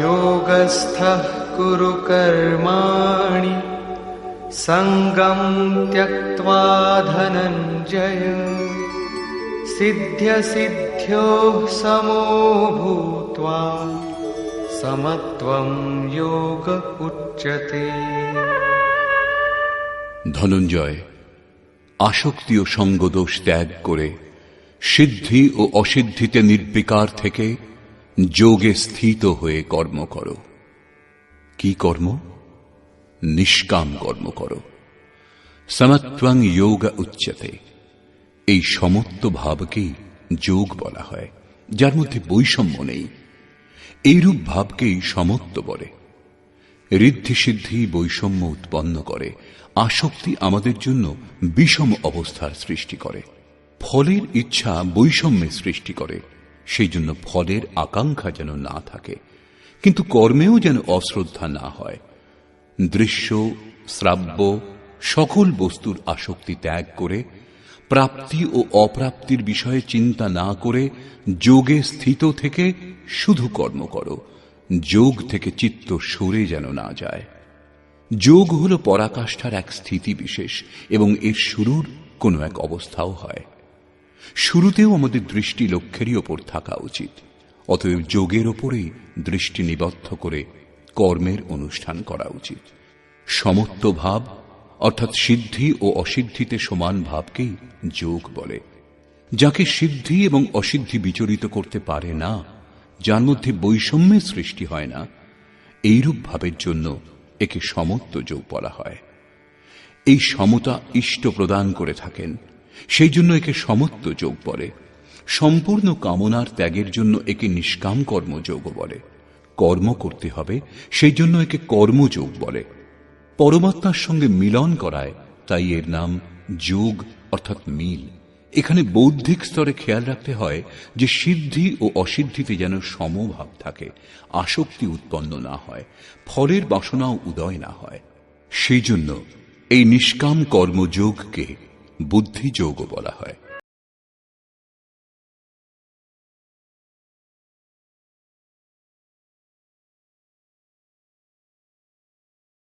योगस्थः कुरु कर्माणि संगं त्यक्त्वा धनञ्जय सिद्ध्यसिद्ध्योः समो भूत्वा समत्वं योग उच्यते। ধনঞ্জয়, আসক্তি ও সঙ্গদোষ ত্যাগ করে সিদ্ধি ও অসিদ্ধিতে নির্বিকার থেকে যোগে স্থিত হয়ে কর্ম করো। কি কর্ম? নিষ্কাম কর্ম করো। সমত্বং যোগ উচ্যতে। এই সমত্ব ভাবকেই যোগ বলা হয়, যার মধ্যে বৈষম্য নেই। এইরূপ ভাবকেই সমত্ব বলে। ঋদ্ধি সিদ্ধি বৈষম্য উৎপন্ন করে। আসক্তি আমাদের জন্য বিষম অবস্থার সৃষ্টি করে। ফলের ইচ্ছা বৈষম্যের সৃষ্টি করে। সেই জন্য ফলের আকাঙ্ক্ষা যেন না থাকে, কিন্তু কর্মেও যেন অশ্রদ্ধা না হয়। দৃশ্য, শ্রাব্য সকল বস্তুর আসক্তি ত্যাগ করে প্রাপ্তি ও অপ্রাপ্তির বিষয়ে চিন্তা না করে যোগে স্থিত থেকে শুধু কর্ম করো। যোগ থেকে চিত্ত সরে যেন না যায়। যোগ হল পরাকাষ্ঠার এক স্থিতি বিশেষ, এবং এর শুরুর কোনো এক অবস্থাও হয়। শুরুতেও আমাদের দৃষ্টি লক্ষ্যেরই ওপর থাকা উচিত। অতএব যোগের ওপরেই দৃষ্টি নিবদ্ধ করে কর্মের অনুষ্ঠান করা উচিত। সমত্ব ভাব অর্থাৎ সিদ্ধি ও অসিদ্ধিতে সমান ভাবকেই যোগ বলে। যাকে সিদ্ধি এবং অসিদ্ধি বিচরিত করতে পারে না, যার মধ্যে বৈষম্যের সৃষ্টি হয় না, এইরূপ ভাবের জন্য একে সমত্ব যোগ বলা হয়। এই সমতা ইষ্ট প্রদান করে থাকেন, সেই জন্য একে সমত্ব যোগ বলে। সম্পূর্ণ কামনার ত্যাগের জন্য একে নিষ্কাম কর্মযোগ বলে। কর্ম করতে হবে, সেই জন্য একে কর্মযোগ বলে। পরমাত্মার সঙ্গে মিলন করায়, তাই এর নাম যোগ অর্থাৎ মিল। এখানে বৌদ্ধিক স্তরে খেয়াল রাখতে হয় যে সিদ্ধি ও অসিদ্ধিতে যেন সমভাব থাকে, আসক্তি উৎপন্ন না হয়, ফলের বাসনাও উদয় না হয়। সেই জন্য এই নিষ্কাম কর্মযোগকে বুদ্ধিযোগও বলা হয়।